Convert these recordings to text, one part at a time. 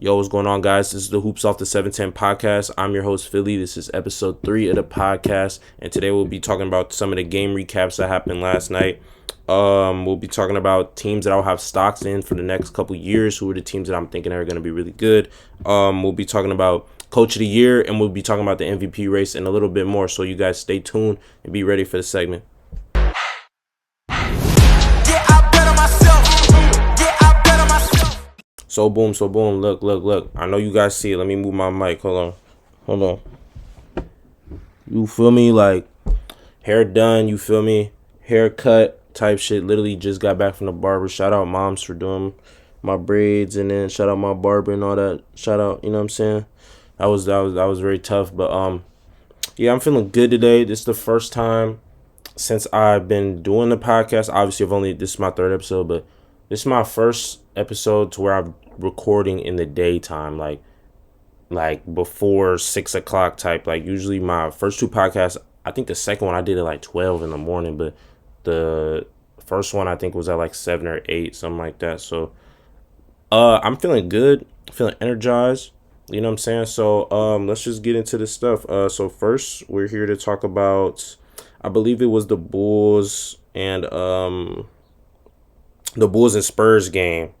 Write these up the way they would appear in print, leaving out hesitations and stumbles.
Yo, what's going on, guys? This is the Hoops Off the 710 podcast. I'm your host, Philly. This is episode 3 of the podcast, and today we'll be talking about some of the game recaps that happened last night. We'll be talking about teams that I'll have stocks in for the next couple years. Who are the teams that I'm thinking are going to be really good? We'll be talking about Coach of the Year, and we'll be talking about the MVP race and a little bit more. So you guys stay tuned and be ready for the segment. So boom. Look. I know you guys see it. Let me move my mic. Hold on. You feel me? Like, hair done. You feel me? Haircut type shit. Literally just got back from the barber. Shout out moms for doing my braids, and then shout out my barber and all that. Shout out, you know what I'm saying? That was very tough. But yeah, I'm feeling good today. This is the first time since I've been doing the podcast. Obviously, this is my 3rd episode, but this is my first episode to where I'm recording in the daytime, like before 6 o'clock type. Like, usually my first 2 podcasts, I think the second one I did at like 12 in the morning, but the first one I think was at like 7 or 8, something like that. So I'm feeling good, feeling energized, you know what I'm saying? So let's just get into this stuff. So first, we're here to talk about, I believe it was the Bulls and Spurs game.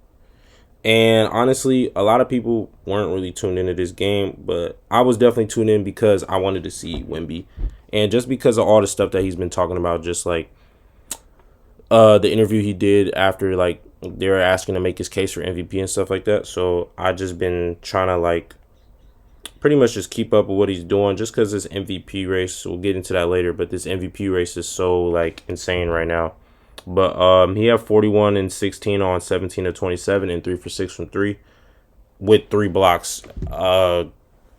And honestly, a lot of people weren't really tuned into this game, but I was definitely tuned in because I wanted to see Wemby. And just because of all the stuff that he's been talking about, just like the interview he did after, like, they were asking to make his case for MVP and stuff like that. So I just been trying to, like, pretty much just keep up with what he's doing, just because this MVP race, we'll get into that later, but this MVP race is so, like, insane right now. But he had 41 and 16 on 17 of 27 and 3 for 6 from 3 with 3 blocks.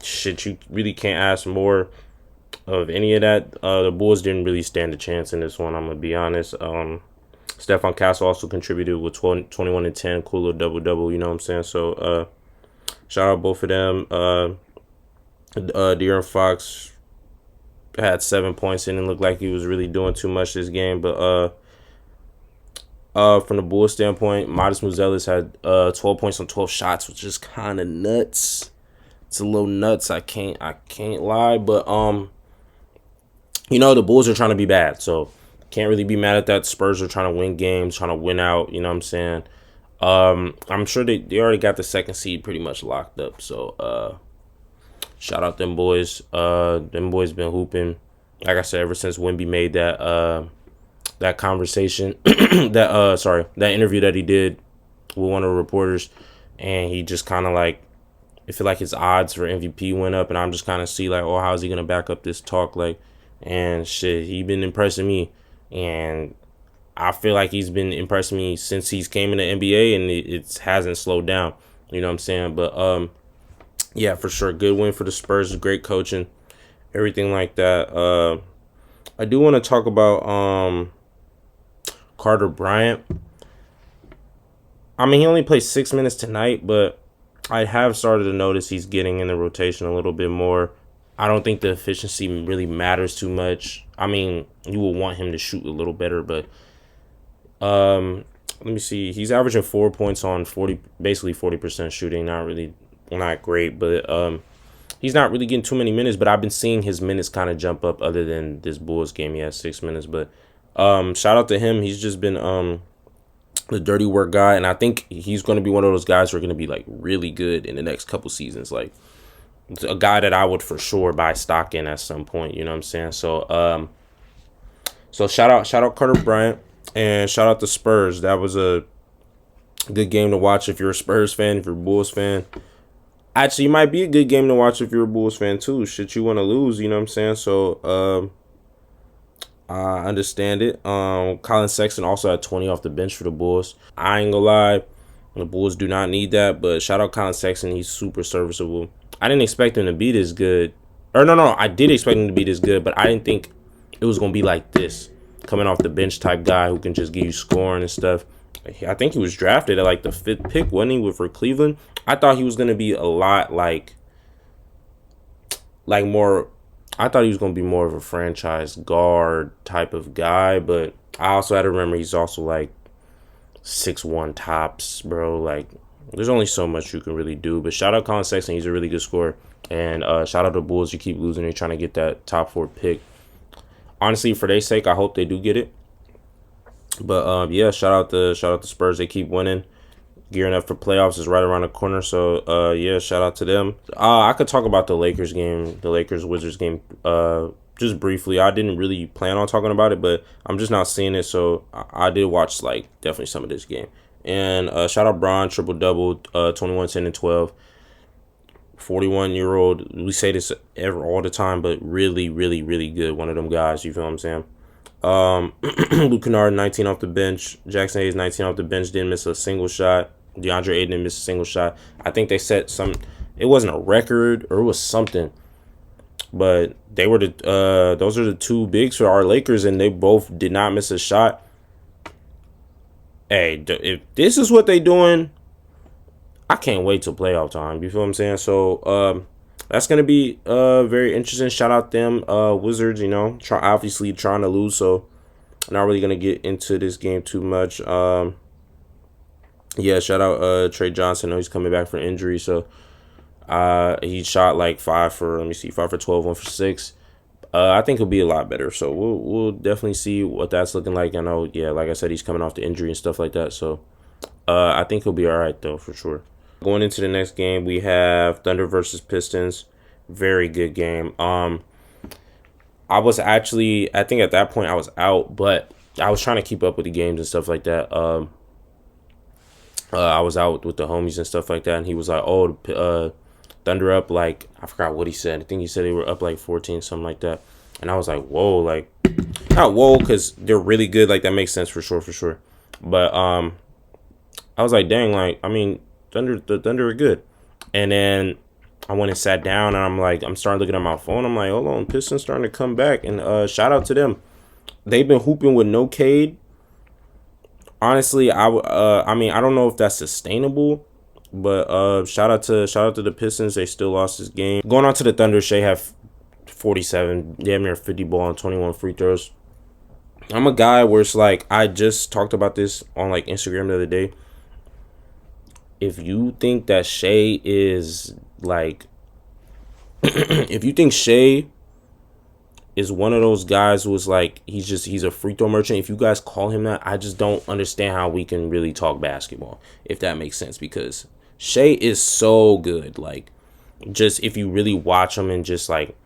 Shit, you really can't ask more of any of that. The Bulls didn't really stand a chance in this one, I'm going to be honest. Stephon Castle also contributed with 21 and 10, cool little double-double, you know what I'm saying? So shout out both of them. De'Aaron Fox had 7 points and it looked like he was really doing too much this game, but from the Bulls standpoint, Modest Muzelis had 12 points on 12 shots, which is kind of nuts. It's a little nuts. I can't lie, but you know, the Bulls are trying to be bad, so can't really be mad at that. Spurs are trying to win games, trying to win out. You know what I'm saying? I'm sure they already got the 2nd seed pretty much locked up. So shout out them boys. Them boys been hooping. Like I said, ever since Wemby made that conversation, that interview that he did with one of the reporters, and he just kind of like, I feel like his odds for MVP went up, and I'm just kind of see like, oh, how's he gonna back up this talk, like, and shit, he been impressing me, and I feel like he's been impressing me since he's came in the NBA, and it hasn't slowed down, you know what I'm saying? But yeah, for sure, good win for the Spurs, great coaching, everything like that. I do want to talk about Carter Bryant. I mean, he only played 6 minutes tonight, but I have started to notice he's getting in the rotation a little bit more. I don't think the efficiency really matters too much. I mean, you will want him to shoot a little better, but let me see. He's averaging 4 points on 40% shooting. Not great, but he's not really getting too many minutes, but I've been seeing his minutes kind of jump up other than this Bulls game. He has 6 minutes, but shout out to him. He's just been the dirty work guy, and I think he's going to be one of those guys who are going to be like really good in the next couple seasons. Like, a guy that I would for sure buy stock in at some point, you know what I'm saying? So so shout out Carter Bryant, and shout out the Spurs. That was a good game to watch if you're a Spurs fan, if you're a Bulls fan. Actually, it might be a good game to watch if you're a Bulls fan too. Shit, you want to lose, you know what I'm saying? So I understand it. Colin Sexton also had 20 off the bench for the Bulls. I ain't gonna lie, the Bulls do not need that, but shout out Colin Sexton. He's super serviceable. I didn't expect him to be this good. Or no, I did expect him to be this good, but I didn't think it was gonna be like this. Coming off the bench type guy who can just give you scoring and stuff. I think he was drafted at like the 5th pick, wasn't he, for Cleveland? I thought he was gonna be a lot like more. I thought he was going to be more of a franchise guard type of guy, but I also had to remember he's also like 6'1" tops, bro. Like, There's only so much you can really do. But shout out Colin Sexton. He's a really good scorer. And shout out to Bulls. You keep losing. They're trying to get that top 4 pick. Honestly, for their sake, I hope they do get it. But yeah, shout out the Spurs. They keep winning. Gearing up for playoffs is right around the corner. So yeah, shout out to them. I could talk about the Lakers game, the Lakers Wizards game, just briefly. I didn't really plan on talking about it, but I'm just not seeing it. So I did watch like definitely some of this game. And shout out Bron, triple double, 21, 10, and 12. 41-year-old. We say this all the time, but really, really, really good. One of them guys. You feel what I'm saying? Luke Kennard, 19 off the bench. Jackson Hayes, 19 off the bench. Didn't miss a single shot. DeAndre Ayton didn't miss a single shot. I think they set some. It wasn't a record or it was something, but they were the. Those are the two bigs for our Lakers, and they both did not miss a shot. Hey, if this is what they doing, I can't wait till playoff time. You feel what I'm saying? So that's gonna be very interesting. Shout out them Wizards. You know, obviously trying to lose, so I'm not really gonna get into this game too much. Yeah, shout out Trey Johnson. I know he's coming back from injury, so he shot like 5 for 12, 1 for 6. I think he'll be a lot better. So we'll definitely see what that's looking like. I know, yeah, like I said, he's coming off the injury and stuff like that. So I think he'll be all right though for sure. Going into the next game, we have Thunder versus Pistons. Very good game. I was actually, I think at that point I was out, but I was trying to keep up with the games and stuff like that. I was out with the homies and stuff like that, and he was like, "Oh, Thunder up like I forgot what he said. I think he said they were up like 14, something like that." And I was like, "Whoa, like not whoa," because they're really good. Like that makes sense for sure. But I was like, "Dang, like I mean, the Thunder are good." And then I went and sat down, and I'm starting looking at my phone. I'm like, "Hold on, Pistons starting to come back." And shout out to them. They've been hooping with no Cade. Honestly, I mean, I don't know if that's sustainable. But shout out to the Pistons. They still lost this game. Going on to the Thunder, Shea had 47, damn near 50 ball and 21 free throws. I'm a guy where it's like I just talked about this on like Instagram the other day. If you think that Shea is like, if you think Shea is one of those guys who's like he's a free throw merchant. If you guys call him that, I just don't understand how we can really talk basketball, if that makes sense, because Shea is so good. Like, just if you really watch him and just like,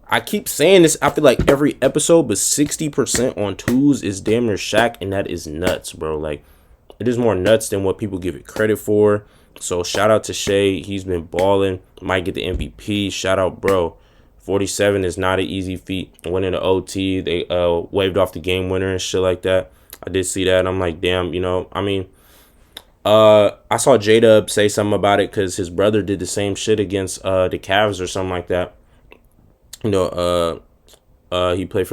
I keep saying this, I feel like every episode, but 60% on twos is damn near Shaq, and that is nuts, bro. Like, it is more nuts than what people give it credit for. So shout out to Shea. He's been balling. Might get the MVP. Shout out, bro. 47 is not an easy feat. Winning the OT, they waved off the game winner and shit like that. I did see that. I'm like, damn, you know, I mean, I saw J-Dub say something about it because his brother did the same shit against the Cavs or something like that. You know, he plays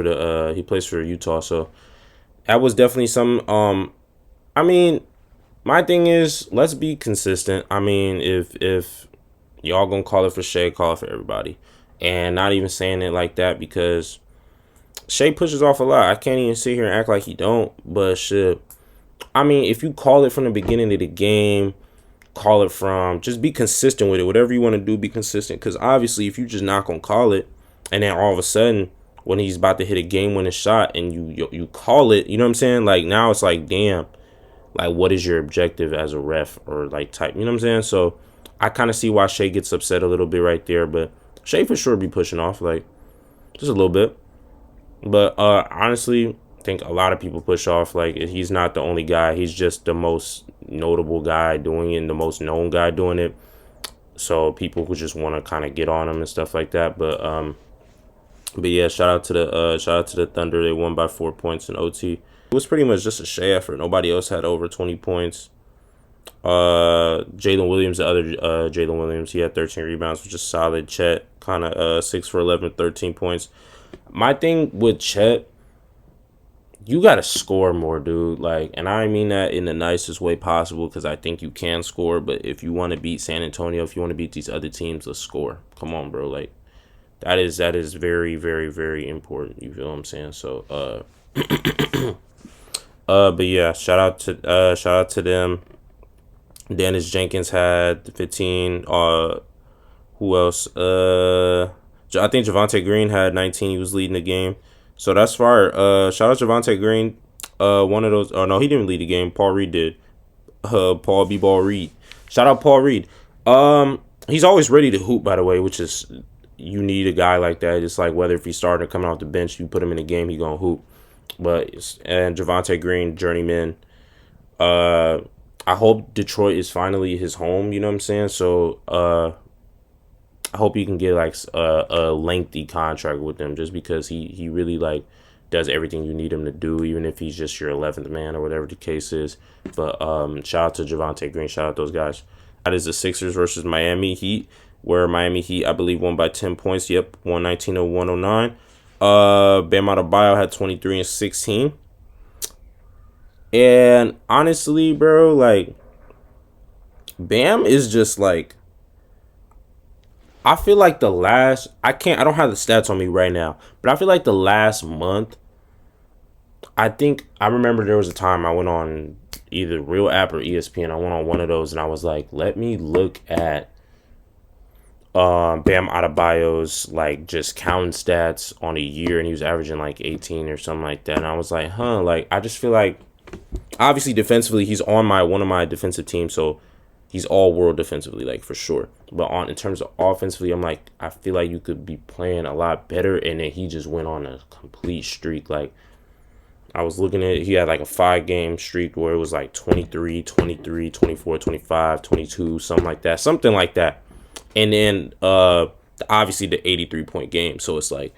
for Utah, so that was definitely some. I mean, my thing is, let's be consistent. I mean, if y'all gonna call it for Shea, call it for everybody, and not even saying it like that because Shea pushes off a lot. I can't even sit here and act like he don't, but shit. I mean, if you call it from the beginning of the game, call it from, just be consistent with it. Whatever you want to do, be consistent. Because obviously, if you just not going to call it, and then all of a sudden, when he's about to hit a game-winning shot and you call it, you know what I'm saying? Like, now it's like, damn, like, what is your objective as a ref or, like, type? You know what I'm saying? So, I kind of see why Shea gets upset a little bit right there. But Shea for sure be pushing off, like, just a little bit. But honestly, I think a lot of people push off. Like, he's not the only guy. He's just the most notable guy doing it and the most known guy doing it. So people who just want to kind of get on him and stuff like that. But yeah, shout out to the Thunder. They won by 4 points in OT. It was pretty much just a Shea effort. Nobody else had over 20 points. Jalen Williams, the other Jalen Williams, he had 13 rebounds, which is solid. Chet kind of 6 for 11, 13 points. My thing with Chet, you got to score more, dude. Like, and I mean that in the nicest way possible because I think you can score. But if you want to beat San Antonio, if you want to beat these other teams, let's score. Come on, bro. Like, that is very, very, very important. You feel what I'm saying? So, but yeah, shout out to them. Dennis Jenkins had 15. Who else? I think Javonte Green had 19. He was leading the game. So that's fire. Shout out Javonte Green. One of those. Oh no, he didn't lead the game. Paul Reed did. Paul B. Ball Reed. Shout out Paul Reed. He's always ready to hoop, by the way, which is, you need a guy like that. It's like whether if he's starting or coming off the bench, you put him in a game, he gonna hoop. And Javonte Green, journeyman. Uh, I hope Detroit is finally his home. You know what I'm saying? So I hope you can get like a lengthy contract with him, just because he really like does everything you need him to do, even if he's just your 11th man or whatever the case is. But shout out to Javonte Green, shout out those guys. That is the Sixers versus Miami Heat, where Miami Heat, I believe, won by 10 points. Yep, 119 to 109. Bam Adebayo had 23 and 16. And honestly, bro, like, Bam is just like, I feel like I don't have the stats on me right now, but I feel like the last month, I remember there was a time I went on either Real App or ESPN. I went on one of those and I was like, let me look at Bam Adebayo's like just counting stats on a year, and he was averaging like 18 or something like that. And I was like, like I just feel like, obviously defensively he's on one of my defensive teams, so he's all world defensively, like for sure. But in terms of offensively, I'm like, I feel like you could be playing a lot better. And then he just went on a complete streak. Like, I was looking at it, he had like a 5-game streak where it was like 23, 23, 24, 25, 22, something like that. Something like that. And then obviously the 83-point game. So it's like,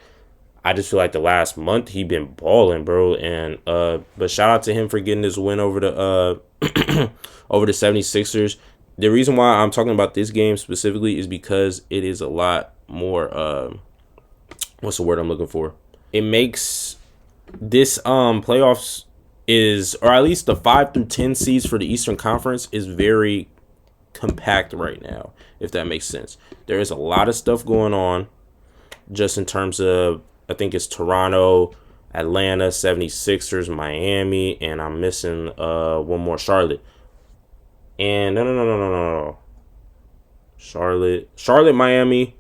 I just feel like the last month he been balling, bro. And but shout out to him for getting this win over the over the 76ers. The reason why I'm talking about this game specifically is because it is a lot more what's the word I'm looking for? It makes this playoffs is, or at least the 5 through 10 seeds for the Eastern Conference, is very compact right now, if that makes sense. There is a lot of stuff going on just in terms of, I think it's Toronto, Atlanta, 76ers, Miami, and I'm missing one more, Charlotte. And no. Charlotte, Miami.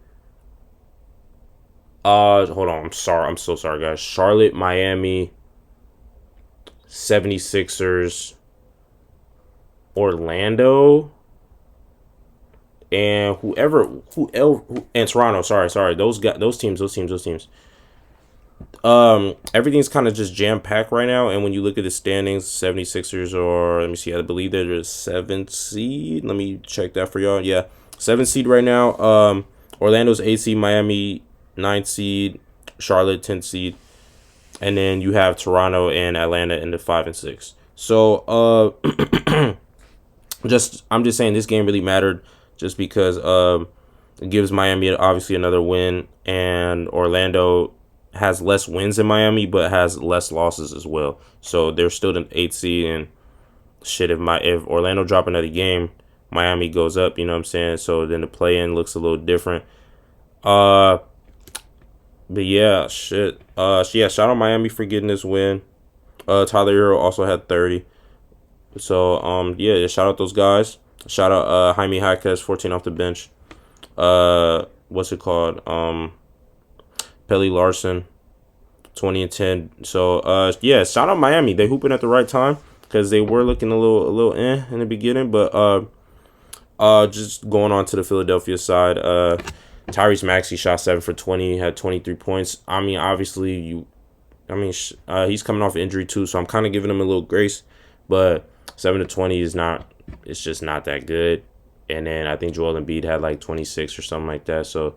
Hold on. I'm so sorry, guys. Charlotte, Miami, 76ers, Orlando, and who else, and Toronto. Sorry. Those teams. Everything's kind of just jam-packed right now, and when you look at the standings, 76ers are, let me see, I believe they're the 7th seed. Let me check that for y'all. Yeah, 7th seed right now. Orlando's 8th seed, Miami 9th seed, Charlotte 10th seed, and then you have Toronto and Atlanta in the 5 and 6. So I'm just saying this game really mattered, just because it gives Miami obviously another win, and Orlando has less wins than Miami, but has less losses as well. So they're still the 8th seed, and shit, if Orlando drop another game, Miami goes up, you know what I'm saying? So then the play-in looks a little different. But yeah, shit. Yeah, shout out Miami for getting this win. Tyler Hero also had 30. So yeah, shout out those guys. Shout out Jaime Jaquez, 14 off the bench. What's it called? Pelly Larson, 20 and 10. So yeah, shout out Miami. They hooping at the right time, because they were looking a little in the beginning, but just going on to the Philadelphia side, Tyrese Maxey shot 7 for 20, had 23 points. I mean, obviously he's coming off injury too, so I'm kind of giving him a little grace, but 7 to 20 is not, it's just not that good. And then I think Joel Embiid had like 26 or something like that, so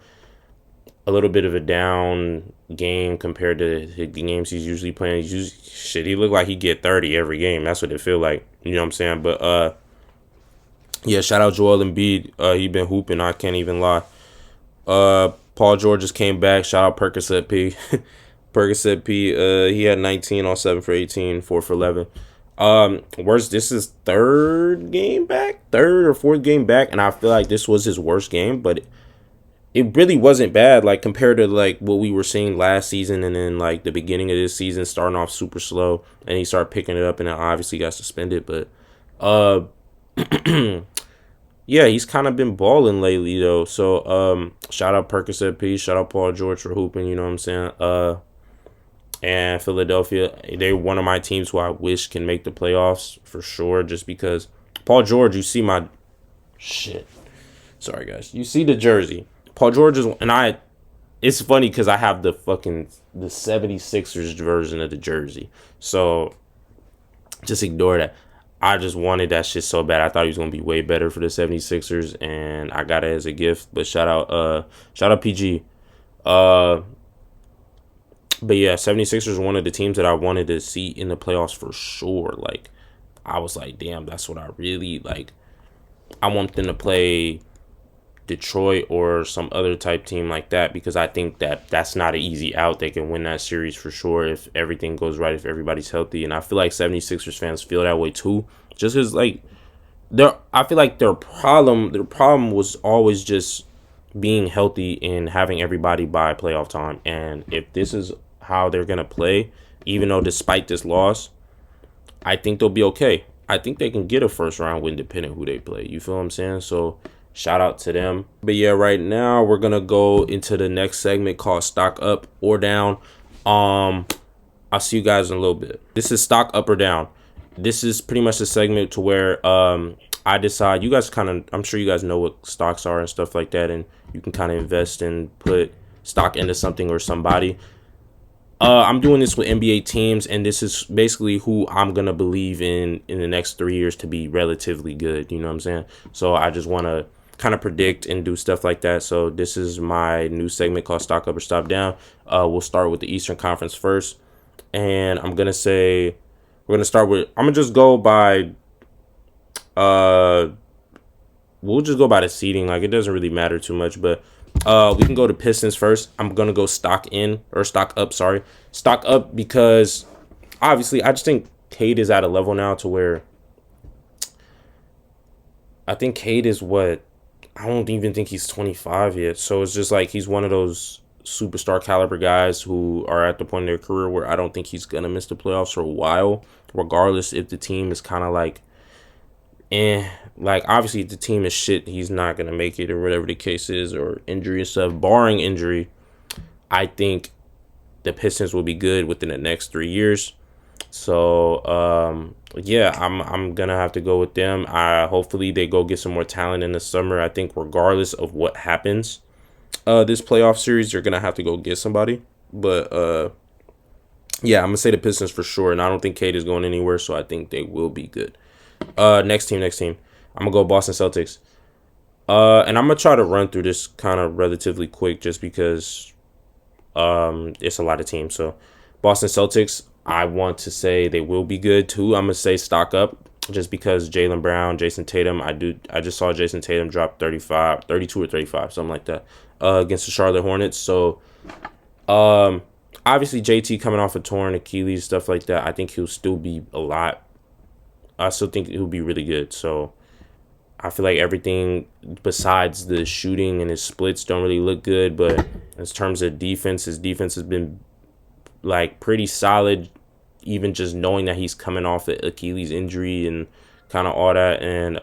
a little bit of a down game compared to the games he's usually playing. He looked like he get 30 every game. That's what it feel like. You know what I'm saying? But yeah, shout out Joel Embiid. He been hooping. I can't even lie. Paul George just came back. Shout out Percocet P. Percocet P. He had 19 on 7 for 18, 4 for 11. Worst. This is third or fourth game back, and I feel like this was his worst game, but it really wasn't bad, like compared to like what we were seeing last season, and then like the beginning of this season starting off super slow, and he started picking it up, and then obviously got suspended. But yeah, he's kind of been balling lately though. So shout out Percocet P, shout out Paul George for hooping. You know what I'm saying? And Philadelphia, they're one of my teams who I wish can make the playoffs for sure. Just because Paul George, you see my shit. Sorry guys, you see the jersey. Paul George is, and I. It's funny because I have the 76ers version of the jersey. So just ignore that. I just wanted that shit so bad. I thought he was gonna be way better for the 76ers, and I got it as a gift. But shout out PG. Uh but yeah, 76ers one of the teams that I wanted to see in the playoffs for sure. Like I was like, damn, that's what I really like. I want them to play Detroit or some other type team like that, because I think that that's not an easy out. They can win that series for sure if everything goes right, if everybody's healthy. And I feel like 76ers fans feel that way too. Just because like I feel like their problem was always just being healthy and having everybody by playoff time. And if this is how they're gonna play, even though despite this loss, I think they'll be okay. I think they can get a first round win depending who they play. You feel what I'm saying? So shout out to them. But yeah, right now we're gonna go into the next segment called Stock Up or Down. I'll see you guys in a little bit. This is Stock Up or Down. This is pretty much a segment to where I decide, you guys kind of, I'm sure you guys know what stocks are and stuff like that, and you can kind of invest and put stock into something or somebody. I'm doing this with NBA teams, and this is basically who I'm gonna believe in the next 3 years to be relatively good. You know what I'm saying? So I just want to kind of predict and do stuff like that. So this is my new segment called Stock Up or Stop Down. We'll start with the Eastern Conference first, and we're gonna start with. I'm gonna just go by. Uh, we'll just go by the seeding. Like it doesn't really matter too much, but we can go to Pistons first. I'm gonna go stock in or stock up. Sorry, stock up because obviously I just think Cade is at a level now to where I think Cade is what, I don't even think he's 25 yet. So it's just like he's one of those superstar caliber guys who are at the point in their career where I don't think he's gonna miss the playoffs for a while, regardless if the team is kind of like like obviously if the team is shit, he's not gonna make it or whatever the case is, or injury and stuff. Barring injury, I think the Pistons will be good within the next 3 years. So yeah, I'm gonna have to go with them. Hopefully they go get some more talent in the summer. I think regardless of what happens, this playoff series, you're gonna have to go get somebody. But yeah, I'm gonna say the Pistons for sure, and I don't think Cade is going anywhere, so I think they will be good. Next team. I'm gonna go Boston Celtics. And I'm gonna try to run through this kind of relatively quick, just because it's a lot of teams. So Boston Celtics, I want to say they will be good too. I'm gonna say stock up just because Jaylen Brown, Jason Tatum. I just saw Jason Tatum drop 35, 32 or 35, something like that, against the Charlotte Hornets. So obviously JT coming off a torn Achilles, stuff like that. I think he'll still be a lot. I still think he'll be really good. So I feel like everything besides the shooting and his splits don't really look good. But in terms of defense, his defense has been like pretty solid, even just knowing that he's coming off the Achilles injury and kind of all that. And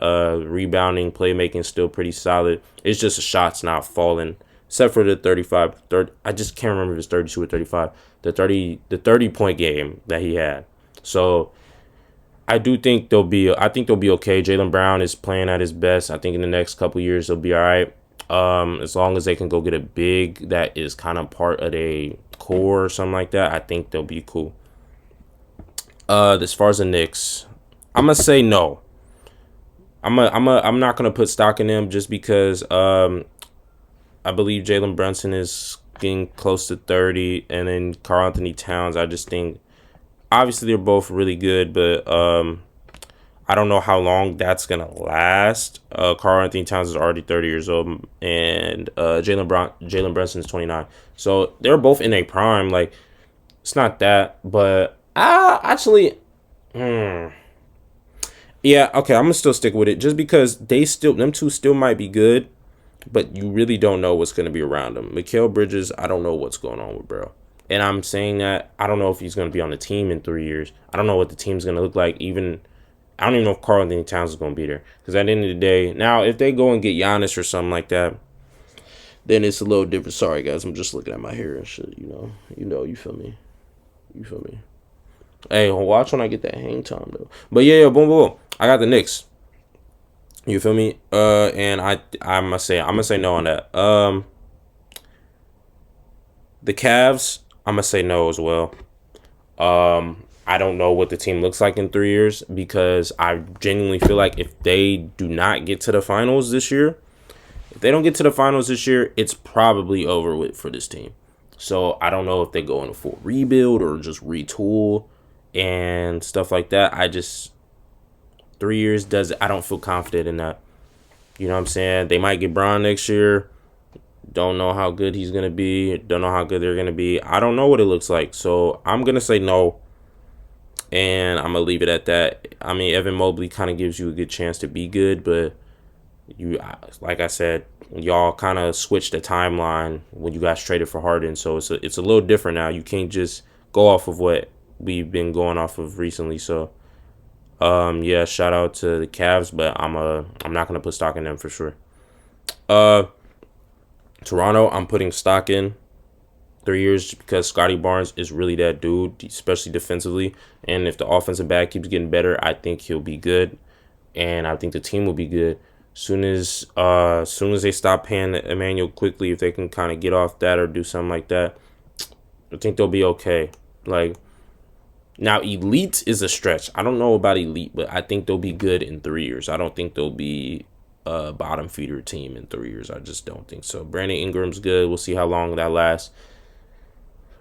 rebounding, playmaking still pretty solid. It's just the shots not falling, except for the 35. I just can't remember if it's 32 or 35. The 30 point game that he had. So I think they'll be okay. Jaylen Brown is playing at his best. I think in the next couple years they'll be all right. As long as they can go get a big that is kind of part of a core or something like that, I think they'll be cool. As far as the Knicks, I'm gonna say no. I'm not gonna put stock in them just because I believe Jalen Brunson is getting close to 30, and then Karl Anthony Towns. I just think obviously they're both really good, but I don't know how long that's gonna last. Karl Anthony Towns is already 30 years old, and Jalen Brunson is 29. So they're both in a prime. Like it's not that, but actually, yeah, okay, I'm gonna still stick with it just because them two still might be good, but you really don't know what's gonna be around them. Mikal Bridges, I don't know what's going on with bro. And I'm saying that I don't know if he's going to be on the team in 3 years. I don't know what the team's going to look like even I don't even know if Karl Anthony Towns is going to be there. Because at the end of the day, now if they go and get Giannis or something like that, then it's a little different. Sorry guys, I'm just looking at my hair and shit. You feel me? You feel me? Hey, watch when I get that hang time though. But yeah, boom, boom, boom. I got the Knicks. You feel me? And I'm gonna say no on that. The Cavs, I'm gonna say no as well. I don't know what the team looks like in 3 years because I genuinely feel like if they do not get to the finals this year, if they don't get to the finals this year, it's probably over with for this team. So I don't know if they go in a full rebuild or just retool and stuff like that. 3 years I don't feel confident in that. You know what I'm saying? They might get Bron next year. Don't know how good he's gonna be. Don't know how good they're gonna be. I don't know what it looks like. So I'm gonna say no. And I'm gonna leave it at that. I mean, Evan Mobley kind of gives you a good chance to be good, but like I said, y'all kind of switched the timeline when you guys traded for Harden, so it's a little different now. You can't just go off of what we've been going off of recently. So, yeah, shout out to the Cavs, but I'm not gonna put stock in them for sure. Toronto, I'm putting stock in 3 years because Scotty Barnes is really that dude, especially defensively. And if the offensive back keeps getting better, I think he'll be good, and I think the team will be good. Soon as they stop paying Emmanuel quickly, if they can kind of get off that or do something like that, I think they'll be okay. Like now, elite is a stretch. I don't know about elite, but I think they'll be good in 3 years. I don't think they'll be a bottom feeder team in 3 years. I just don't think so. Brandon Ingram's good. We'll see how long that lasts.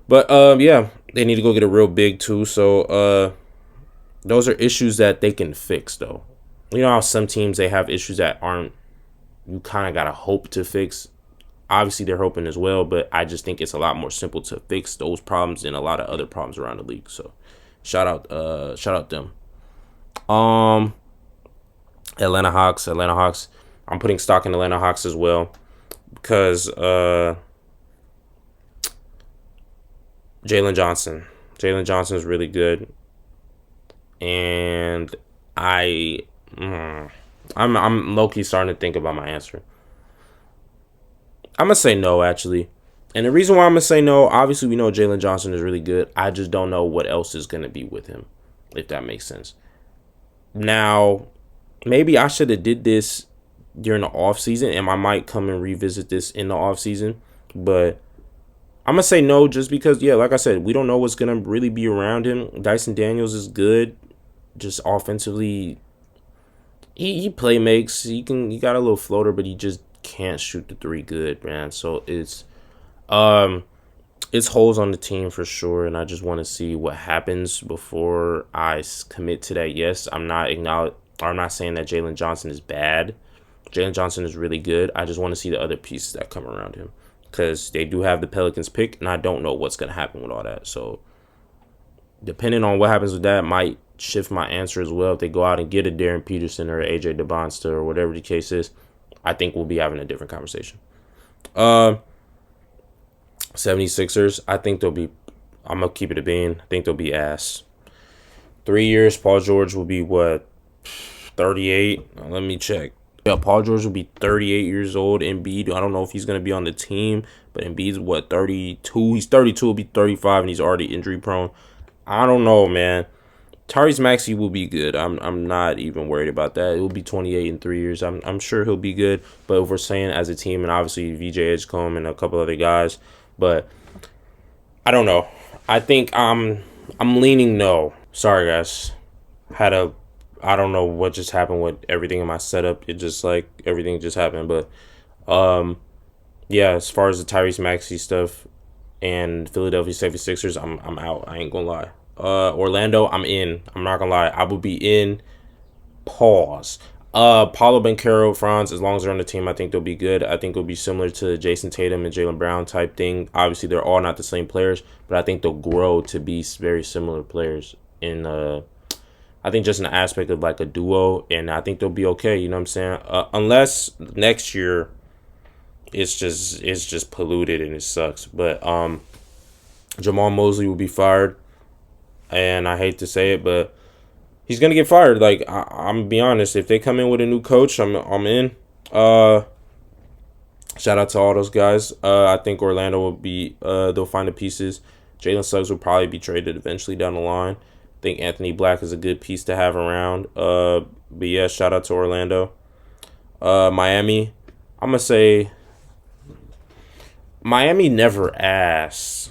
But yeah, they need to go get a real big too. So those are issues that they can fix though. You know how some teams they have issues that aren't you kind of gotta hope to fix. Obviously they're hoping as well, but I just think it's a lot more simple to fix those problems than a lot of other problems around the league. So shout out them. Atlanta Hawks. I'm putting stock in Atlanta Hawks as well because Jalen Johnson. Jalen Johnson is really good, and I'm low key starting to think about my answer. I'm gonna say no actually, and the reason why I'm gonna say no, obviously we know Jalen Johnson is really good. I just don't know what else is gonna be with him, if that makes sense. Now, maybe I should have did this during the off season, and I might come and revisit this in the off season, but I'm gonna say no just because, yeah, like I said, we don't know what's gonna really be around him. Dyson Daniels is good, just offensively. He play makes. He got a little floater, but he just can't shoot the three good, man. So it's holes on the team for sure, and I just want to see what happens before I commit to that. Yes, I'm not saying that Jalen Johnson is bad. Jalen Johnson is really good. I just want to see the other pieces that come around him because they do have the Pelicans pick, and I don't know what's gonna happen with all that. So depending on what happens with that, might shift my answer as well. If they go out and get a Darren Peterson or AJ DeBonsta or whatever the case is, I think we'll be having a different conversation. 76ers, I think they'll be, I'm going to keep it a bean. I think they'll be ass. 3 years, Paul George will be what, 38? Let me check. Yeah, Paul George will be 38 years old. Embiid, I don't know if he's going to be on the team, but Embiid's what, 32? He's 32, will be 35, and he's already injury prone. I don't know, man. Tyrese Maxey will be good. I'm not even worried about that. It will be 28 in 3 years. I'm sure he'll be good. But if we're saying as a team, and obviously VJ Edgecombe and a couple other guys, but I don't know. I think I'm leaning no. Sorry guys. I don't know what just happened with everything in my setup. It just like everything just happened. But yeah, as far as the Tyrese Maxey stuff and Philadelphia 76ers, I'm out. I ain't gonna lie. Orlando, I'm in. I'm not gonna lie. I will be in. Pause. Paulo Banchero, Franz, as long as they're on the team, I think they'll be good. I think it'll be similar to Jason Tatum and Jaylen Brown type thing. Obviously, they're all not the same players, but I think they'll grow to be very similar players in I think just in the aspect of like a duo, and I think they'll be okay. You know what I'm saying? Unless next year it's just polluted and it sucks. But Jamal Mosley will be fired, and I hate to say it, but he's gonna get fired. Like I'm gonna be honest, if they come in with a new coach, I'm in. Uh, Shout out to all those guys. I think Orlando will be. They'll find the pieces. Jalen Suggs will probably be traded eventually down the line. I think Anthony Black is a good piece to have around. But yeah, shout out to Orlando. Miami. I'm gonna say Miami never asked.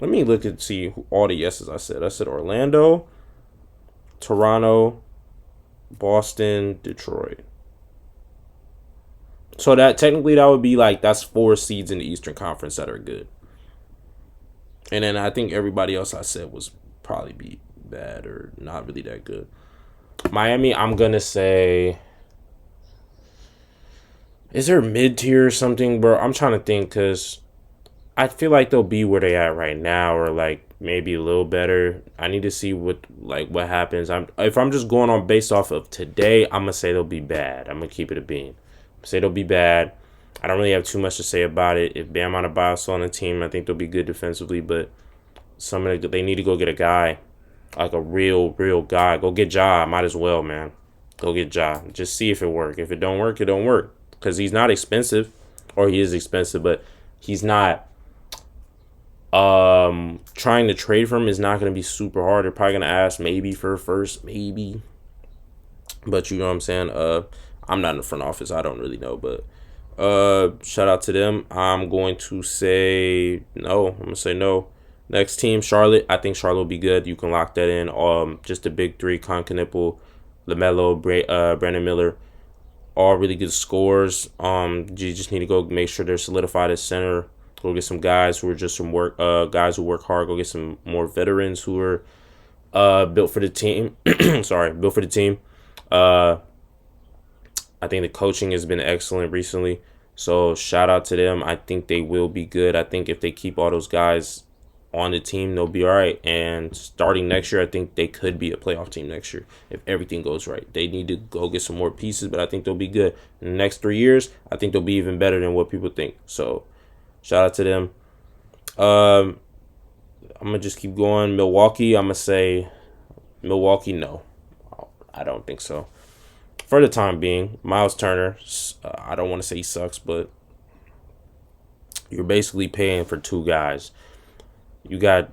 Let me look and see all the yeses I said. I said Orlando, Toronto, Boston, Detroit. So that technically that would be like that's 4 seeds in the Eastern Conference that are good. And then I think everybody else I said was probably be bad or not really that good. Miami, I'm gonna say, is there mid tier or something, bro? I'm trying to think because I feel like they'll be where they at right now, or like maybe a little better. I need to see what happens. If I'm just going on based off of today, I'm gonna say they'll be bad. I'm gonna keep it a bean. Say they'll be bad. I don't really have too much to say about it. If Bam Adebayo's on the team, I think they'll be good defensively, but they need to go get a guy, like a real guy. Go get Ja. Might as well, man. Go get Ja. Just see if it work. If it don't work, it don't work. Because he's not expensive, or he is expensive, but he's not. Trying to trade for him is not going to be super hard. They're probably going to ask maybe for a first, maybe. But you know what I'm saying. I'm not in the front office. I don't really know, but shout out to them. I'm going to say no. I'm gonna say no. Next team, Charlotte. I think Charlotte will be good. You can lock that in. Just the big three: Con Knipple, LaMelo, Brandon Miller, all really good scores. You just need to go make sure they're solidified at center. Go get some guys who are just some work. Guys who work hard. Go get some more veterans who are built for the team. Sorry, built for the team. I think the coaching has been excellent recently. So shout out to them. I think they will be good. I think if they keep all those guys on the team, they'll be all right. And starting next year, I think they could be a playoff team next year if everything goes right. They need to go get some more pieces, but I think they'll be good. In the next 3 years, I think they'll be even better than what people think. So shout out to them. I'm going to just keep going. Milwaukee, I'm going to say Milwaukee, no. I don't think so. For the time being, Miles Turner, I don't want to say he sucks, but you're basically paying for 2 guys. You're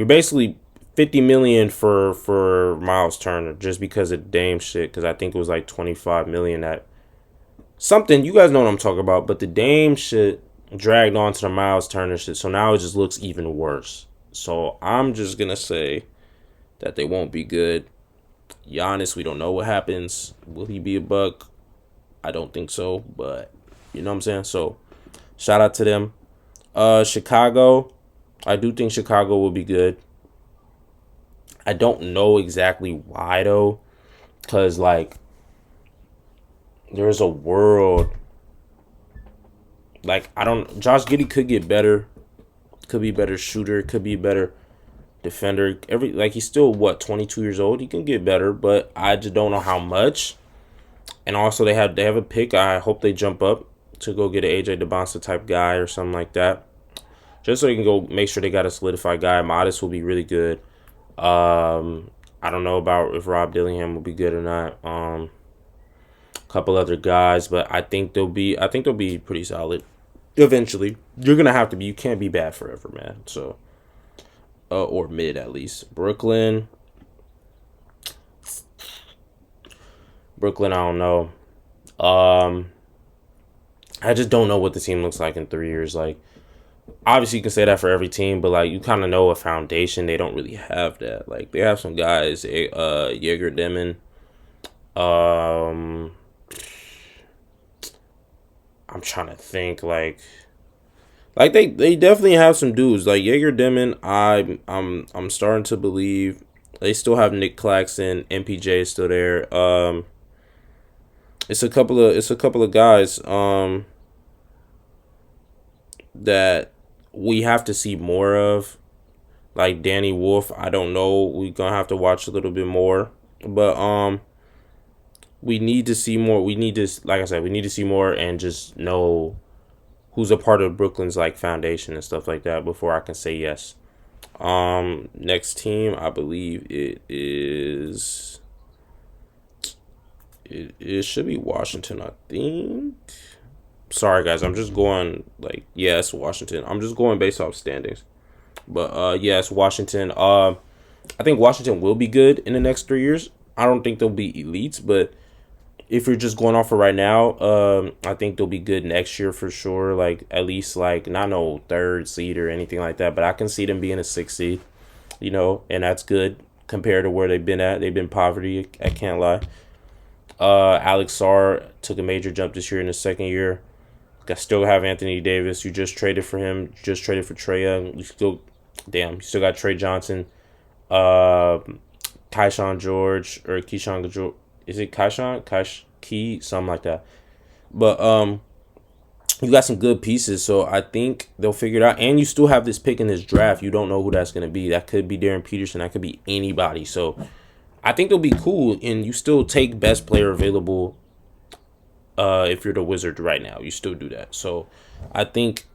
basically $50 million for Miles Turner just because of Dame shit. Because I think it was like $25 million that something, you guys know what I'm talking about. But the Dame shit dragged on to the Miles Turner shit, so now it just looks even worse. So I'm just gonna say that they won't be good. Giannis, we don't know what happens. Will he be a Buck? I don't think so, but you know what I'm saying? So, shout out to them. Chicago, I do think Chicago will be good. I don't know exactly why, though, because, like, there's a world. Like, Josh Giddey could get better. Could be a better shooter. Could be a better defender. He's still 22 years old. He can get better, but I just don't know how much. And also they have a pick. I hope they jump up to go get an AJ DeBonsa type guy or something like that, just so they can go make sure they got a solidified guy. Modest will be really good. I don't know about if Rob Dillingham will be good or not. A couple other guys, but I think they'll be pretty solid. Eventually, you're gonna have to be. You can't be bad forever, man. So. Or mid at least. Brooklyn, I don't know. I just don't know what the team looks like in 3 years. Like, obviously you can say that for every team, but like you kind of know a foundation. They don't really have that. Like they have some guys, Jaeger Demon. I'm trying to think like they definitely have some dudes like Jaeger Demon. I'm starting to believe they still have Nick Claxton. MPJ is still there. It's a couple of guys that we have to see more of. Like Danny Wolf, I don't know. We're gonna have to watch a little bit more, but we need to see more. We need to, like I said, we need to see more and just know who's a part of Brooklyn's like foundation and stuff like that before I can say yes. Next team, I believe it should be Washington, I think. Sorry guys, I'm just going like yeah, it's Washington. I'm just going based off standings. But yeah, it's Washington. I think Washington will be good in the next 3 years. I don't think they'll be elites, but if you're just going off of right now, I think they'll be good next year for sure. Like at least like not no third seed or anything like that, but I can see them being a 6 seed, and that's good compared to where they've been at. They've been poverty. I can't lie. Alex Sarr took a major jump this year in his second year. I still have Anthony Davis. You just traded for him. You just traded for Trey Young. You still got Trey Johnson. Uh, Keyshawn George or Keyshawn George. Is it Keyshawn? Key, something like that. But you got some good pieces, so I think they'll figure it out. And you still have this pick in this draft. You don't know who that's gonna be. That could be Darren Peterson. That could be anybody. So I think they'll be cool. And you still take best player available. If you're the Wizard right now, you still do that. So I think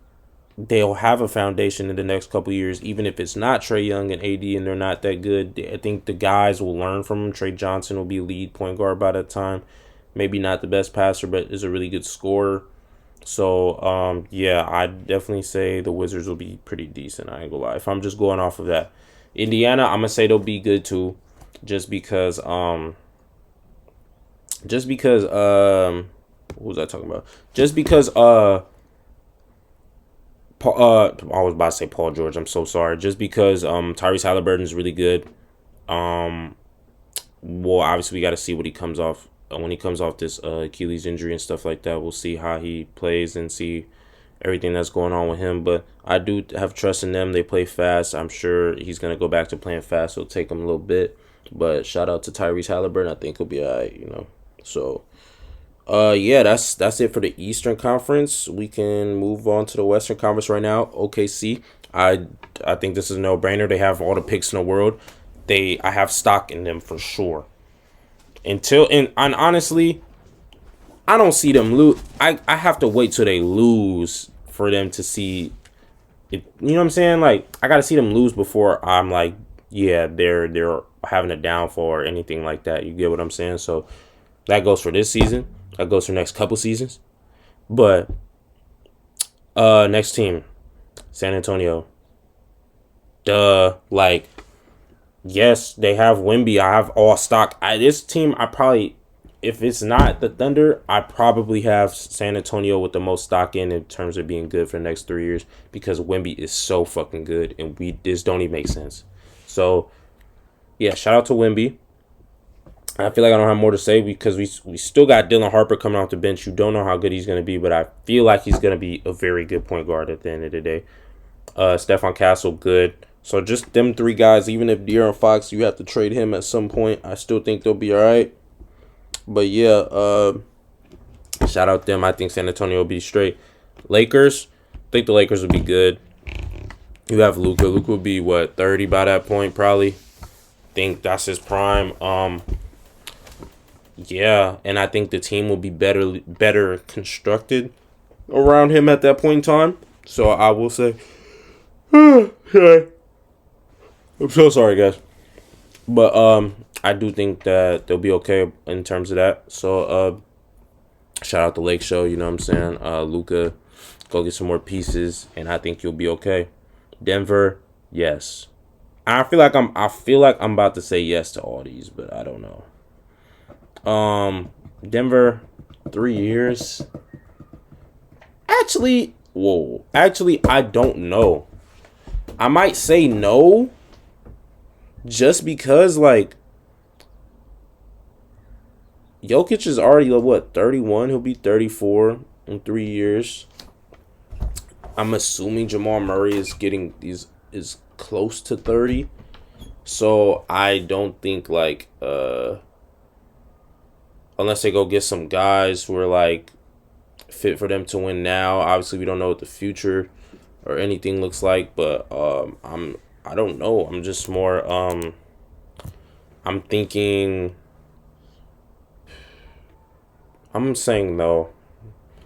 they'll have a foundation in the next couple years, even if it's not Trey Young and AD and they're not that good. I think the guys will learn from him. Trey Johnson will be lead point guard by that time. Maybe not the best passer, but is a really good scorer. So, yeah, I definitely say the Wizards will be pretty decent. I ain't gonna lie. If I'm just going off of that. Indiana, I'm gonna say they'll be good too. Just because, what was I talking about? Just because, I was about to say Paul George. I'm so sorry. Just because Tyrese Halliburton is really good. Um, well, obviously we got to see what he comes off when he comes off this Achilles injury and stuff like that. We'll see how he plays and see everything that's going on with him. But I do have trust in them. They play fast. I'm sure he's gonna go back to playing fast. It'll take him a little bit. But shout out to Tyrese Halliburton. I think he'll be alright. So. Yeah, that's it for the Eastern Conference. We can move on to the Western Conference right now. OKC, I think this is a no brainer. They have all the picks in the world. I have stock in them for sure. And honestly, I don't see them lose. I have to wait till they lose for them to see it. You know what I'm saying? Like I gotta see them lose before I'm like, yeah, they're having a downfall or anything like that. You get what I'm saying? So that goes for this season. That goes for next couple seasons. But next team, San Antonio. Duh. Like, yes, they have Wemby. I have all stock. This team, if it's not the Thunder, I probably have San Antonio with the most stock in terms of being good for the next 3 years because Wemby is so fucking good and this don't even make sense. So, yeah, shout out to Wemby. I feel like I don't have more to say because we still got Dylan Harper coming off the bench. You don't know how good he's going to be, but I feel like he's going to be a very good point guard at the end of the day. Stephon Castle, good. So just them three guys, even if De'Aaron Fox, you have to trade him at some point, I still think they'll be all right. But yeah, shout out them. I think San Antonio will be straight. Lakers, I think the Lakers will be good. You have Luka. Luka will be, 30 by that point probably. Think that's his prime. Yeah, and I think the team will be better constructed around him at that point in time. So I will say, I'm so sorry, guys, but I do think that they'll be okay in terms of that. So shout out the Lake Show, you know what I'm saying? Luka, go get some more pieces, and I think you'll be okay. Denver, yes. I feel like I'm about to say yes to all these, but I don't know. Denver, 3 years. Actually, I don't know. I might say no just because, like, Jokic is already, 31? He'll be 34 in 3 years. I'm assuming Jamal Murray is close to 30. So I don't think, like, unless they go get some guys who are, like, fit for them to win now. Obviously, we don't know what the future or anything looks like, but I don't know. I'm just more I'm thinking I'm saying no.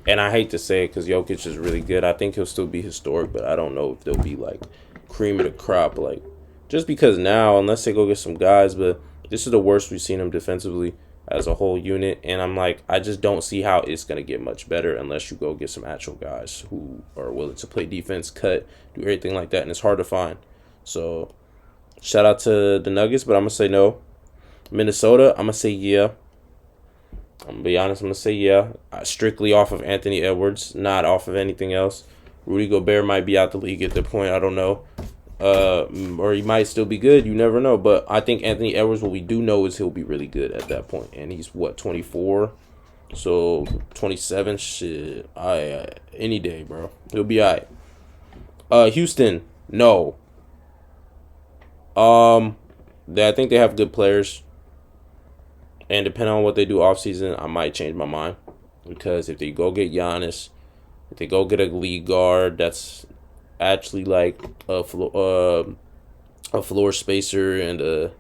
And I hate to say it because Jokic is really good. I think he'll still be historic, but I don't know if they'll be, like, cream of the crop. Like, just because now, unless they go get some guys, but this is the worst we've seen them defensively as a whole unit. And I'm like, I just don't see how it's going to get much better unless you go get some actual guys who are willing to play defense, cut, do everything like that. And it's hard to find. So, shout out to the Nuggets, but I'm going to say no. Minnesota, I'm going to say yeah. I'm going to be honest, I'm going to say yeah. Strictly off of Anthony Edwards, not off of anything else. Rudy Gobert might be out the league at the point. I don't know. Or he might still be good. You never know. But I think Anthony Edwards, what we do know is he'll be really good at that point. And he's, 24? So, 27? Shit. Any day, bro. He'll be all right. Houston, no. I think they have good players. And depending on what they do offseason, I might change my mind. Because if they go get Giannis, if they go get a lead guard that's actually like a floor spacer and a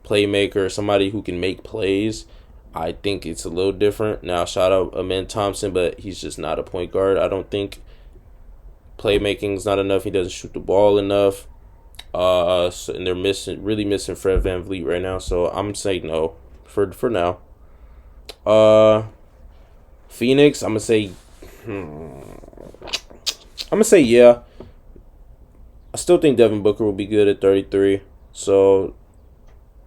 playmaker, somebody who can make plays, I think it's a little different. Now, shout out Amen Thompson, but he's just not a point guard. I don't think playmaking's not enough. He doesn't shoot the ball enough. And they're really missing Fred VanVleet right now. So I'm saying no for now. Phoenix, I'm gonna say yeah. I still think Devin Booker will be good at 33. So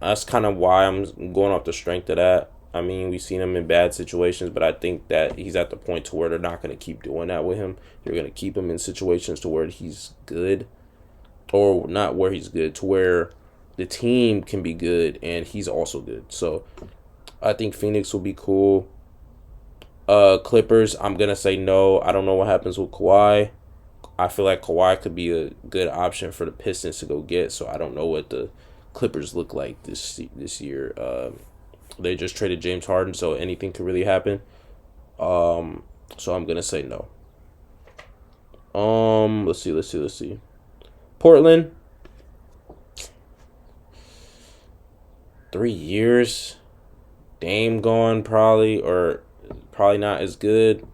that's kind of why I'm going off the strength of that. I mean, we've seen him in bad situations, but I think that he's at the point to where they're not going to keep doing that with him. They're going to keep him in situations to where he's good, or not where he's good, to where the team can be good and he's also good. So I think Phoenix will be cool. Clippers, I'm going to say no. I don't know what happens with Kawhi. I feel like Kawhi could be a good option for the Pistons to go get, so I don't know what the Clippers look like this year. They just traded James Harden, so anything could really happen. So I'm going to say no. Let's see. Portland, 3 years. Dame gone probably, or probably not as good.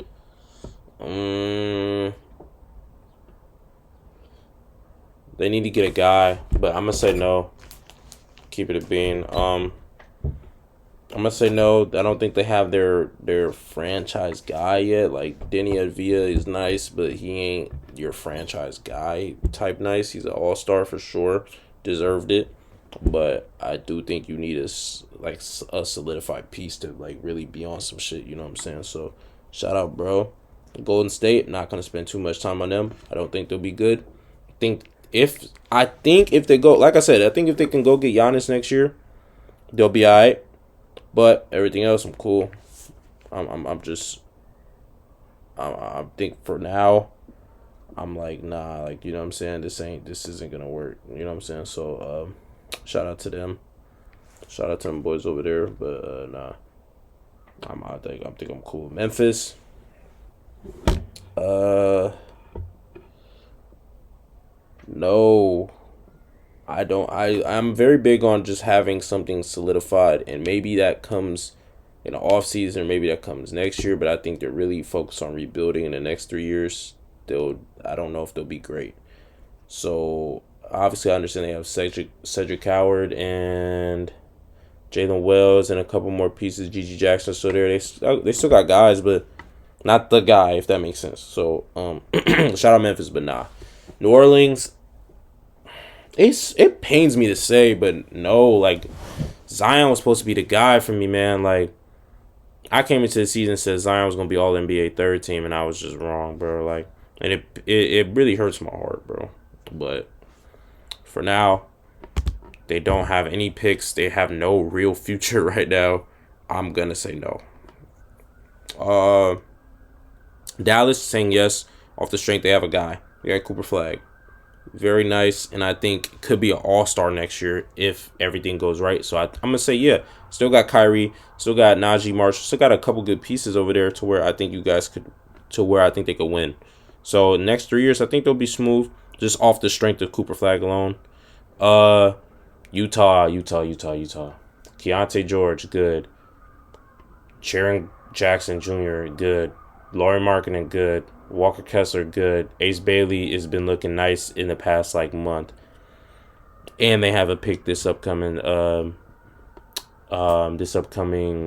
They need to get a guy, but I'm gonna say no. Keep it a bean. I'm gonna say no. I don't think they have their franchise guy yet. Like, Denny Avdia is nice, but he ain't your franchise guy type nice. He's an all-star for sure. Deserved it. But I do think you need a solidified piece to like really be on some shit. You know what I'm saying? So shout out, bro. Golden State, not gonna spend too much time on them. I don't think they'll be good. I think if they go, like I said, I think if they can go get Giannis next year, they'll be alright. But everything else, I'm cool. I think for now, I'm like, nah, like, you know what I'm saying? This isn't gonna work. You know what I'm saying? So shout out to them. Shout out to them boys over there. But nah. I think I'm cool. Memphis. No. I don't. I'm very big on just having something solidified, and maybe that comes in the off season, maybe that comes next year. But I think they're really focused on rebuilding in the next 3 years. I don't know if they'll be great. So obviously, I understand they have Cedric Howard and Jalen Wells and a couple more pieces. Gigi Jackson still there. They still got guys, but not the guy, if that makes sense. So shout out Memphis, but nah. New Orleans. It pains me to say, but no, like, Zion was supposed to be the guy for me, man. Like, I came into the season and said Zion was gonna be all NBA third team, and I was just wrong, bro. Like, and it really hurts my heart, bro. But for now, they don't have any picks. They have no real future right now. I'm gonna say no. Dallas saying yes off the strength they have a guy. They got Cooper Flag. Very nice, and I think could be an all-star next year if everything goes right. So I'm going to say, yeah, still got Kyrie, still got Najee Marshall, still got a couple good pieces over there to where I think they could win. So next 3 years, I think they'll be smooth, just off the strength of Cooper Flag alone. Utah. Keontae George, good. Jaren Jackson Jr., good. Laurie Markkinen, good. Walker Kessler, good. Ace Bailey has been looking nice in the past like month. And they have a pick this upcoming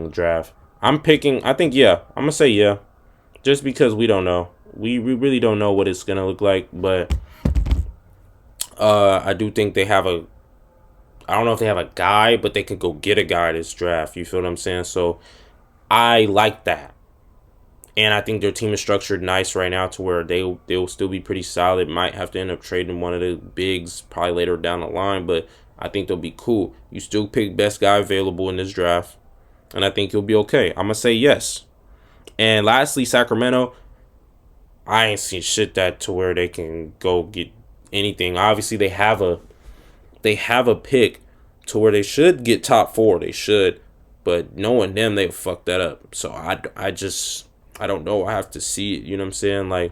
draft. I'm picking. I think yeah. I'm gonna say yeah, just because we don't know. We really don't know what it's gonna look like, but I do think they have a. I don't know if they have a guy, but they could go get a guy this draft. You feel what I'm saying? So I like that. And I think their team is structured nice right now to where they'll still be pretty solid. Might have to end up trading one of the bigs probably later down the line, but I think they'll be cool. You still pick best guy available in this draft, and I think you'll be okay. I'm gonna say yes. And lastly, Sacramento, I ain't seen shit that to where they can go get anything. Obviously, they have a pick to where they should get top 4. They should, but knowing them, they fuck that up. So I don't know. I have to see it. You know what I'm saying? Like,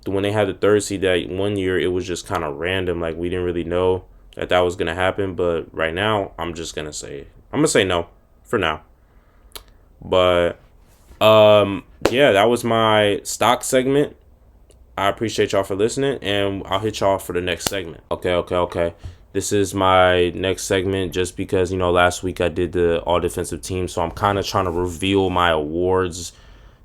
when they had the 3rd seed that one year, it was just kind of random. Like, we didn't really know that was going to happen. But right now, I'm going to say no for now. But, yeah, that was my stock segment. I appreciate y'all for listening, and I'll hit y'all for the next segment. Okay. This is my next segment just because, last week I did the all-defensive team, so I'm kind of trying to reveal my awards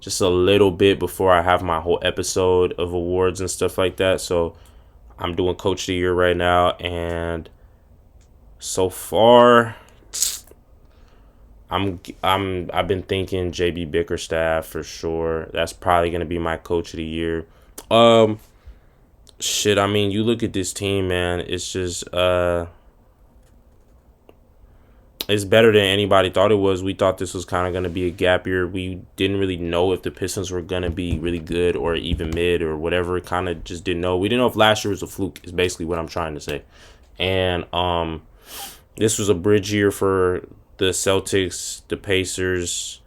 just a little bit before I have my whole episode of awards and stuff like that. So I'm doing Coach of the Year right now, and so far I've been thinking JB Bickerstaff for sure. That's probably gonna be my Coach of the Year. Shit, I mean, you look at this team, man. It's just it's better than anybody thought it was. We thought this was kind of going to be a gap year. We didn't really know if the Pistons were going to be really good or even mid or whatever. Kind of just didn't know. We didn't know if last year was a fluke is basically what I'm trying to say. And this was a bridge year for the Celtics, the Pacers.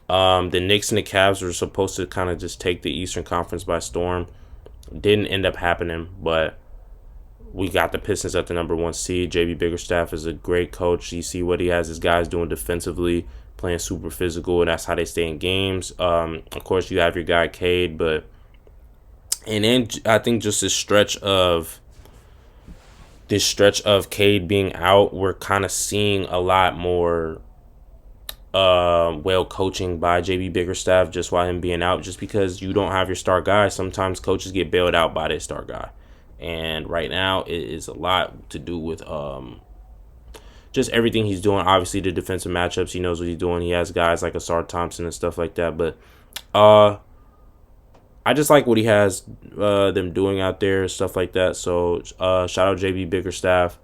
The Knicks and the Cavs were supposed to kind of just take the Eastern Conference by storm. Didn't end up happening, but we got the Pistons at the number 1 seed. JB Bickerstaff is a great coach. You see what he has his guys doing defensively, playing super physical, and that's how they stay in games. Of course, you have your guy Cade, and then I think just this stretch of Cade being out, we're kind of seeing a lot more well coaching by JB Bickerstaff just while him being out, just because you don't have your star guy. Sometimes coaches get bailed out by their star guy. And right now, it is a lot to do with just everything he's doing. Obviously, the defensive matchups, he knows what he's doing. He has guys like Asar Thompson and stuff like that. But I just like what he has them doing out there, stuff like that. So shout out JB Bickerstaff.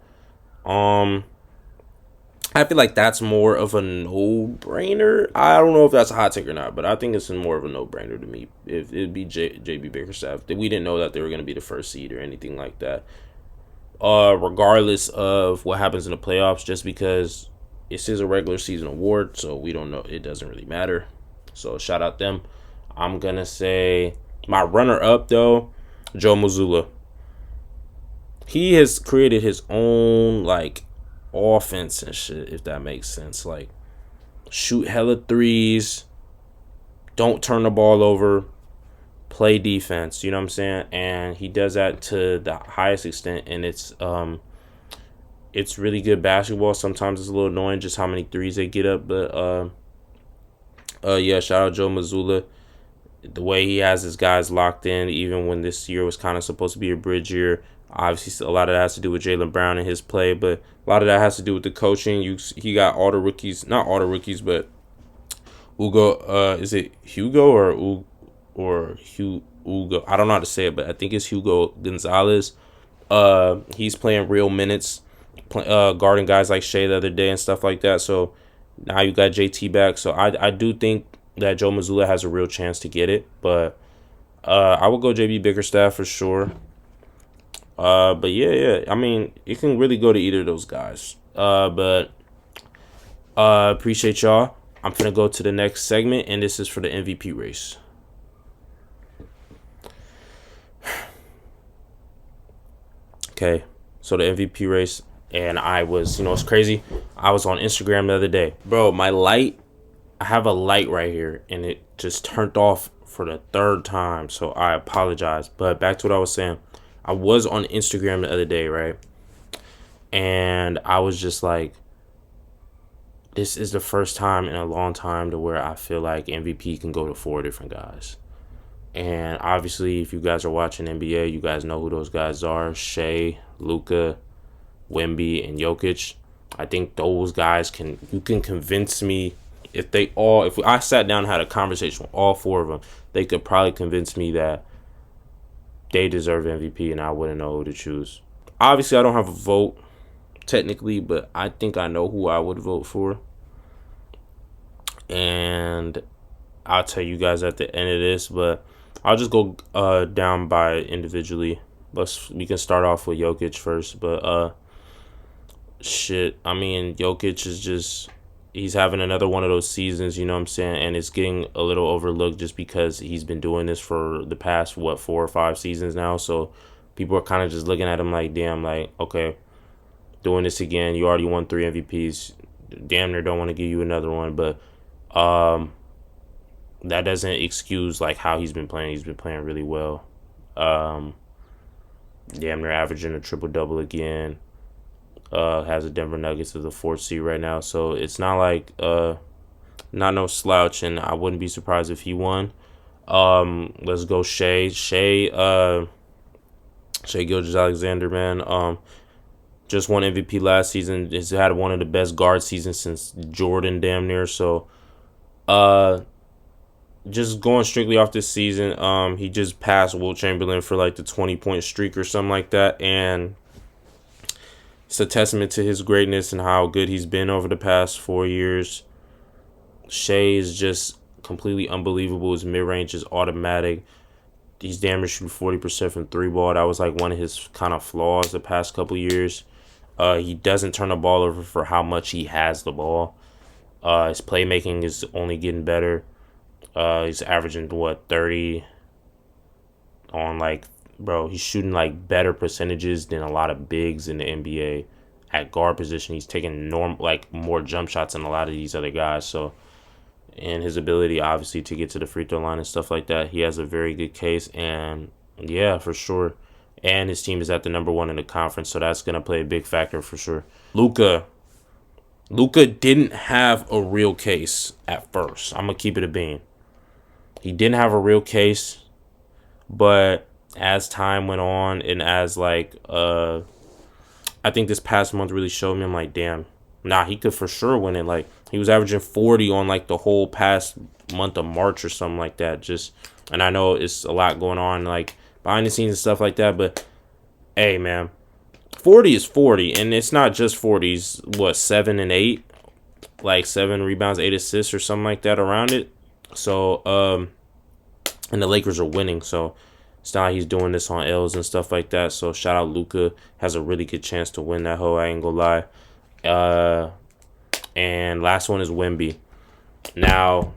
I feel like that's more of a no-brainer. I don't know if that's a hot take or not, but I think it's more of a no-brainer to me. If it'd be JB Bickerstaff, we didn't know that they were going to be the 1st seed or anything like that. Regardless of what happens in the playoffs, just because this is a regular season award, so we don't know. It doesn't really matter. So shout out them. I'm gonna say my runner-up though, Joe Mazzulla. He has created his own offense and shit, if that makes sense. Like, shoot hella threes, don't turn the ball over, play defense, you know what I'm saying? And he does that to the highest extent, and it's really good basketball. Sometimes it's a little annoying just how many threes they get up, but yeah, shout out Joe Mazzulla. The way he has his guys locked in, even when this year was kind of supposed to be a bridge year. Obviously, a lot of that has to do with Jaylen Brown and his play, but a lot of that has to do with the coaching. He got all the rookies, not all the rookies, but Ugo. Is it Hugo or Hugo? I don't know how to say it, but I think it's Hugo Gonzalez. He's playing real minutes, guarding guys like Shea the other day and stuff like that. So now you got JT back. So I do think that Joe Mazzulla has a real chance to get it, but I would go JB Bickerstaff for sure. But yeah. I mean, it can really go to either of those guys. But appreciate y'all. I'm finna go to the next segment, and this is for the MVP race. Okay, so the MVP race, and I was, it's crazy. I was on Instagram the other day. Bro, my light, I have a light right here, and it just turned off for the third time, so I apologize. But back to what I was saying. I was on Instagram the other day, right? And I was just like, this is the first time in a long time to where I feel like MVP can go to 4 different guys. And obviously, if you guys are watching NBA, you guys know who those guys are: Shea, Luka, Wemby, and Jokic. I think those guys you can convince me if I sat down and had a conversation with all 4 of them, they could probably convince me that they deserve MVP and I wouldn't know who to choose. Obviously, I don't have a vote technically, but I think I know who I would vote for. And I'll tell you guys at the end of this, but I'll just go down by individually. We can start off with Jokic first, but I mean, Jokic is just, he's having another one of those seasons, you know what I'm saying? And it's getting a little overlooked just because he's been doing this for the past, 4 or 5 seasons now. So people are kind of just looking at him like, damn, like, okay, doing this again. You already won 3 MVPs. Damn near don't want to give you another one. But that doesn't excuse, like, how he's been playing. He's been playing really well. Damn near averaging a triple-double again. Has the Denver Nuggets as the 4th seed right now, so it's not like not no slouch, and I wouldn't be surprised if he won. Let's go Shea Gilgeous-Alexander, man. Just won MVP last season. Has had one of the best guard seasons since Jordan, damn near. So just going strictly off this season, he just passed Wilt Chamberlain for like the 20-point streak or something like that, and it's a testament to his greatness and how good he's been over the past 4 years. Shea is just completely unbelievable. His mid-range is automatic. He's damn near shooting 40% from 3-ball. That was like one of his kind of flaws the past couple years. He doesn't turn the ball over for how much he has the ball. His playmaking is only getting better. He's averaging, 30 on, like, bro, he's shooting like better percentages than a lot of bigs in the NBA at guard position. He's taking more jump shots than a lot of these other guys. So, and his ability obviously to get to the free throw line and stuff like that, he has a very good case. And yeah, for sure. And his team is at the number 1 in the conference, so that's gonna play a big factor for sure. Luka didn't have a real case at first. I'm gonna keep it a bean. He didn't have a real case, but as time went on and as like I think this past month really showed me, I'm like, damn, he could for sure win it. Like, he was averaging 40 on like the whole past month of March or something like that. And I know it's a lot going on like behind the scenes and stuff like that, but hey, man, 40 is 40, and it's not just 40s. 7 and 8, like 7 rebounds, 8 assists or something like that around it. So and the Lakers are winning, so it's not like he's doing this on L's and stuff like that. So shout out Luka. Has a really good chance to win that hoe. I ain't gonna lie. And last one is Wemby. Now,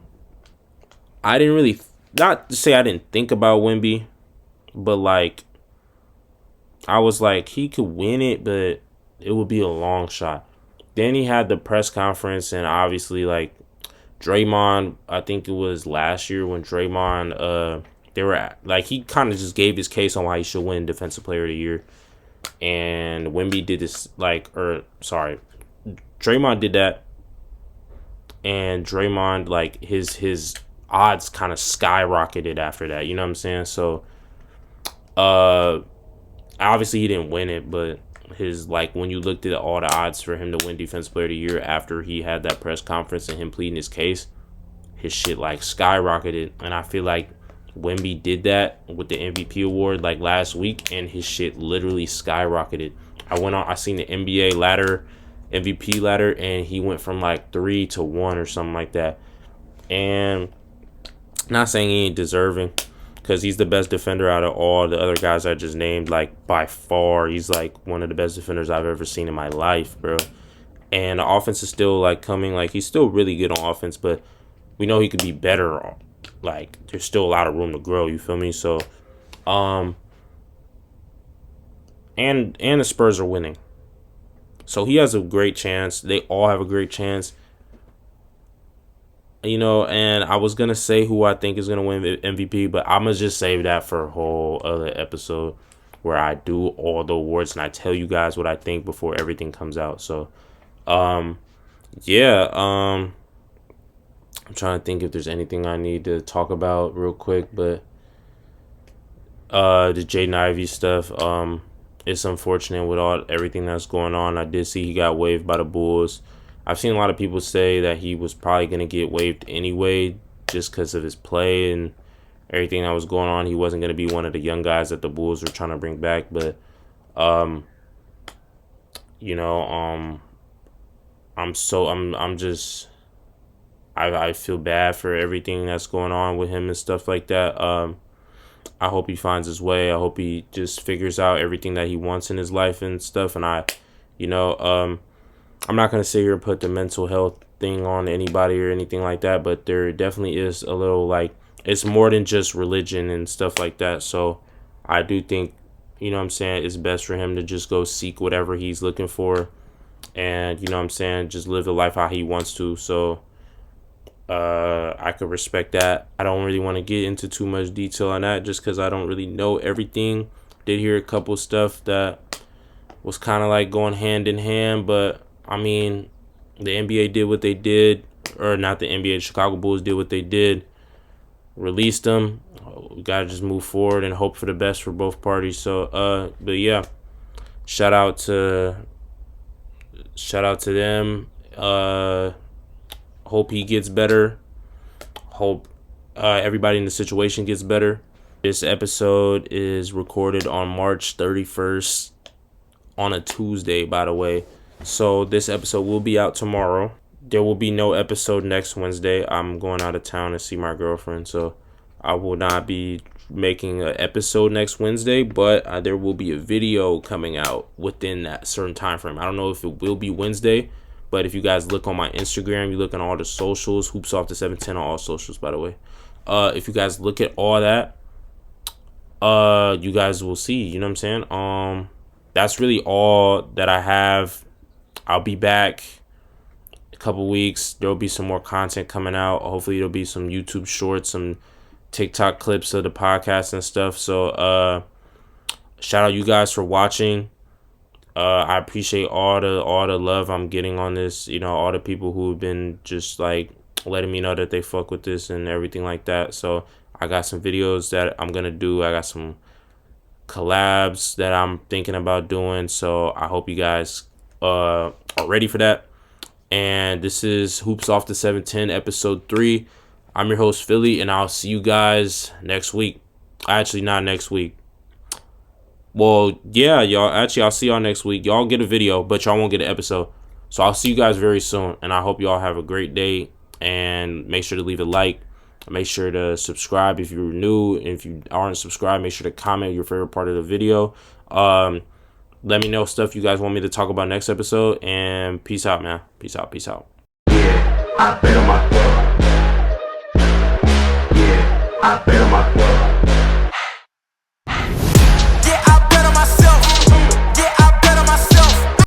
I didn't really, not to say I didn't think about Wemby, but like, I was like, he could win it, but it would be a long shot. Then he had the press conference, and obviously, like, Draymond, I think it was last year when Draymond, he kind of just gave his case on why he should win Defensive Player of the Year. And Wemby did this, Draymond did that. And Draymond, like, his odds kind of skyrocketed after that. You know what I'm saying? So, obviously he didn't win it, but when you looked at all the odds for him to win Defensive Player of the Year after he had that press conference and him pleading his case, his shit, like, skyrocketed. And I feel like Wemby did that with the MVP award, like, last week, and his shit literally skyrocketed. I seen the NBA MVP ladder, and he went from, like, 3 to 1 or something like that. And not saying he ain't deserving, because he's the best defender out of all the other guys I just named. Like, by far, he's, like, one of the best defenders I've ever seen in my life, bro. And the offense is still, like, coming. Like, he's still really good on offense, but we know he could be better. Like, there's still a lot of room to grow, you feel me? So, and the Spurs are winning. So he has a great chance. They all have a great chance. And I was gonna say who I think is gonna win MVP, but I'm gonna just save that for a whole other episode where I do all the awards and I tell you guys what I think before everything comes out. So, um, yeah, I'm trying to think if there's anything I need to talk about real quick, but the Jaden Ivey stuff, it's unfortunate with everything that's going on. I did see he got waived by the Bulls. I've seen a lot of people say that he was probably going to get waived anyway just because of his play and everything that was going on. He wasn't going to be one of the young guys that the Bulls were trying to bring back. But, um, you know, I'm just, I feel bad for everything that's going on with him and stuff like that. I hope he finds his way. I hope he just figures out everything that he wants in his life and stuff. And I'm not going to sit here and put the mental health thing on anybody or anything like that, but there definitely is a little it's more than just religion and stuff like that. So I do think, what I'm saying, it's best for him to just go seek whatever he's looking for and, what I'm saying, just live the life how he wants to. So I could respect that. I don't really want to get into too much detail on that just because I don't really know everything. Did hear a couple stuff that was kind of like going hand in hand, but I mean, the NBA did what they did, or not the NBA, the Chicago Bulls did what they did, released them. We gotta just move forward and hope for the best for both parties. So, but yeah, shout out to them. Hope he gets better. Hope everybody in the situation gets better. This episode is recorded on March 31st on a Tuesday, by the way. So this episode will be out tomorrow. There will be no episode next Wednesday. I'm going out of town to see my girlfriend, so I will not be making an episode next Wednesday, but there will be a video coming out within that certain time frame. I don't know if it will be Wednesday, but if you guys look on my Instagram, you look on all the socials, Hoops Off the 710 on all socials, by the way. If you guys look at all that, you guys will see, you know what I'm saying? That's really all that I have. I'll be back a couple weeks. There'll be some more content coming out. Hopefully there'll be some YouTube shorts, some TikTok clips of the podcast and stuff. So shout out you guys for watching. I appreciate all the love I'm getting on this. All the people who have been just like letting me know that they fuck with this and everything like that. So I got some videos that I'm gonna do. I got some collabs that I'm thinking about doing. So I hope you guys are ready for that. And this is Hoops Off the 710 episode 3. I'm your host Philly, and I'll see you guys next week. Actually, not next week. Well, yeah, y'all. Actually, I'll see y'all next week. Y'all get a video, but y'all won't get an episode. So I'll see you guys very soon, and I hope y'all have a great day. And make sure to leave a like. Make sure to subscribe if you're new. If you aren't subscribed, make sure to comment your favorite part of the video. Let me know stuff you guys want me to talk about next episode. And peace out, man. Peace out. Yeah, I bet